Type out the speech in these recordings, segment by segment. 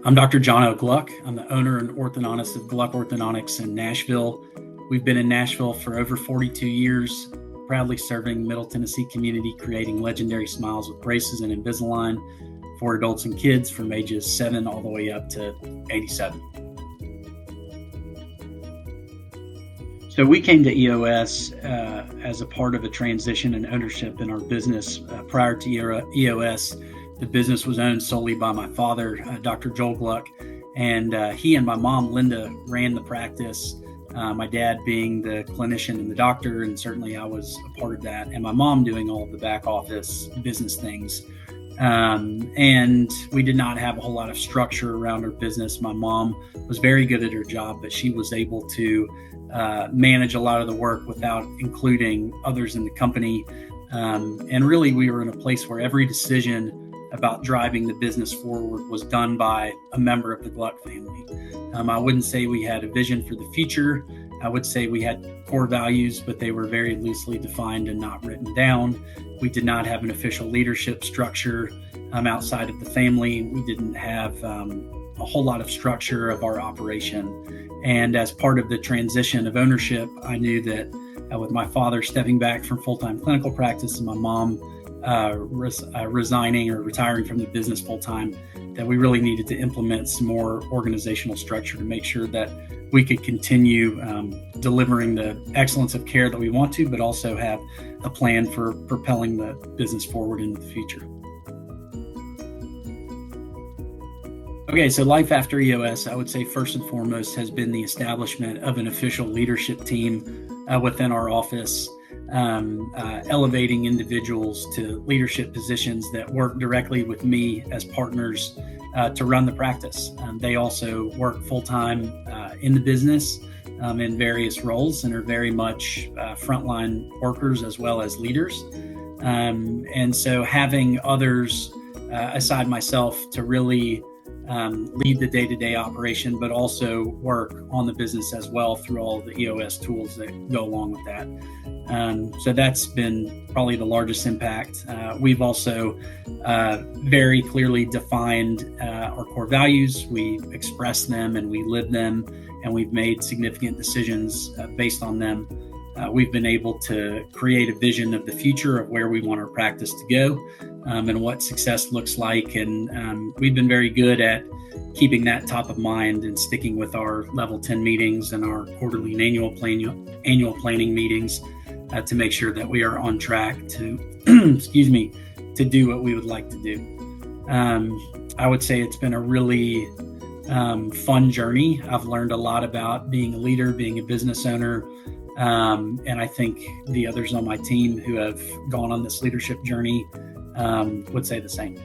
I'm Dr. John O. Gluck. I'm the owner and orthodontist of Gluck Orthodontics in Nashville. We've been in Nashville for over 42 years, proudly serving Middle Tennessee community, creating legendary smiles with braces and Invisalign for adults and kids from ages 7 all the way up to 87. So we came to EOS as a part of a transition in ownership in our business. Prior to EOS, the business was owned solely by my father, Dr. Joel Gluck, and he and my mom, Linda, ran the practice. My dad being the clinician and the doctor, and certainly I was a part of that, and my mom doing all of the back office business things. And we did not have a whole lot of structure around our business. My mom was very good at her job, but she was able to manage a lot of the work without including others in the company. And really, we were in a place where every decision about driving the business forward was done by a member of the Gluck family. I wouldn't say we had a vision for the future. I would say we had core values, but they were very loosely defined and not written down. We did not have an official leadership structure outside of the family. We didn't have a whole lot of structure of our operation. And as part of the transition of ownership, I knew that with my father stepping back from full-time clinical practice and my mom resigning or retiring from the business full-time, that we really needed to implement some more organizational structure to make sure that we could continue delivering the excellence of care that we want to, but also have a plan for propelling the business forward into the future. Okay, so life after EOS, I would say first and foremost has been the establishment of an official leadership team within our office, elevating individuals to leadership positions that work directly with me as partners to run the practice. They also work full-time in the business in various roles and are very much frontline workers as well as leaders. And so having others aside myself to really lead the day-to-day operation, but also work on the business as well through all the EOS tools that go along with that. So that's been probably the largest impact. We've also very clearly defined our core values. We express them and we live them, and we've made significant decisions based on them. We've been able to create a vision of the future of where we want our practice to go and what success looks like. And we've been very good at keeping that top of mind and sticking with our level 10 meetings and our quarterly and annual planning meetings to make sure that we are on track to, to do what we would like to do. I would say it's been a really fun journey. I've learned a lot about being a leader, being a business owner. And I think the others on my team who have gone on this leadership journey would say the same.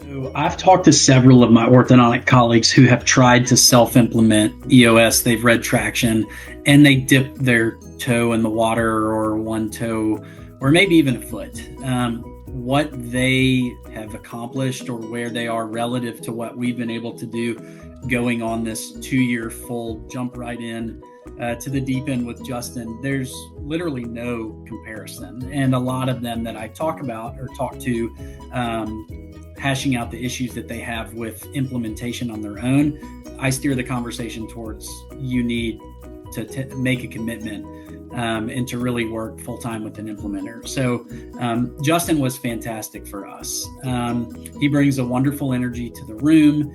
So I've talked to several of my orthodontic colleagues who have tried to self-implement EOS. They've read traction and they dip their toe in the water, or one toe, or maybe even a foot. What they have accomplished or where they are relative to what we've been able to do going on this 2-year full jump right in to the deep end with Justin, there's literally no comparison. And a lot of them that I talk to, hashing out the issues that they have with implementation on their own, I steer the conversation towards you need to make a commitment and to really work full-time with an implementer. So Justin was fantastic for us. He brings a wonderful energy to the room.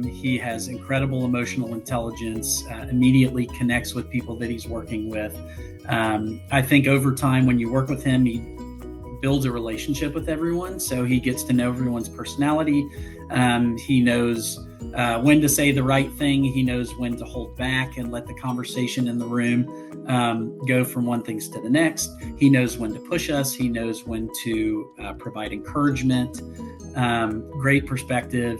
He has incredible emotional intelligence, immediately connects with people that he's working with. I think over time, when you work with him, he builds a relationship with everyone. So he gets to know everyone's personality. He knows when to say the right thing. He knows when to hold back and let the conversation in the room go from one thing to the next. He knows when to push us. He knows when to provide encouragement. Great perspective.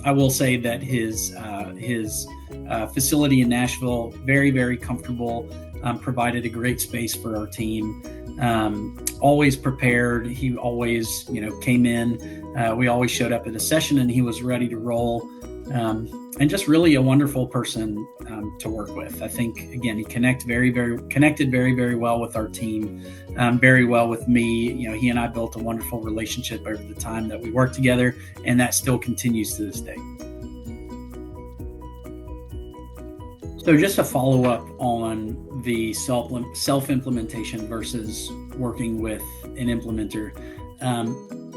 I will say that his facility in Nashville, very, very comfortable, provided a great space for our team. Always prepared. He always, came in. We always showed up at a session and he was ready to roll. and just really a wonderful person to work with. I think, again, he connected very, very well with our team, very well with me. He and I built a wonderful relationship over the time that we worked together, and that still continues to this day. So just to follow up on the self-implementation versus working with an implementer,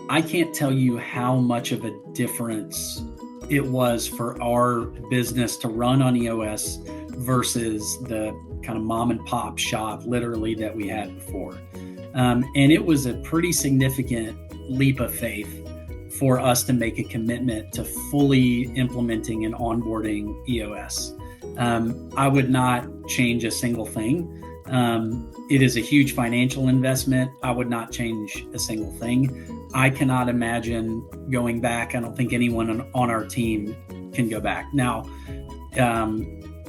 I can't tell you how much of a difference it was for our business to run on EOS versus the kind of mom and pop shop literally that we had before. And it was a pretty significant leap of faith for us to make a commitment to fully implementing and onboarding EOS. I would not change a single thing. It is a huge financial investment. I would not change a single thing. I cannot imagine going back. I don't think anyone on our team can go back. Now,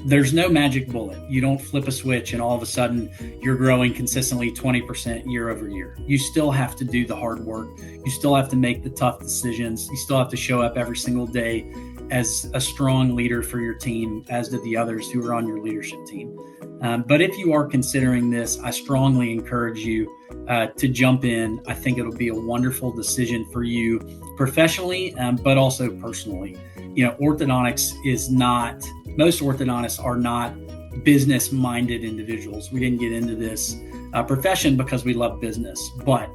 there's no magic bullet. You don't flip a switch and all of a sudden you're growing consistently 20% year over year. You still have to do the hard work. You still have to make the tough decisions. You still have to show up every single day as a strong leader for your team, as do the others who are on your leadership team. But if you are considering this, I strongly encourage you to jump in. I think it'll be a wonderful decision for you professionally, but also personally. Orthodontics is not, most orthodontists are not business-minded individuals. We didn't get into this profession because we love business, but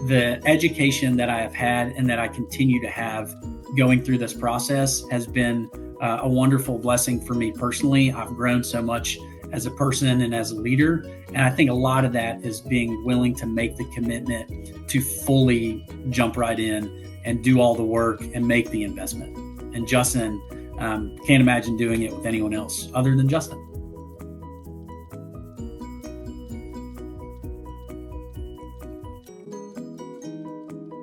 the education that I have had and that I continue to have going through this process has been a wonderful blessing for me personally. I've grown so much as a person and as a leader. And I think a lot of that is being willing to make the commitment to fully jump right in and do all the work and make the investment. And Justin, can't imagine doing it with anyone else other than Justin.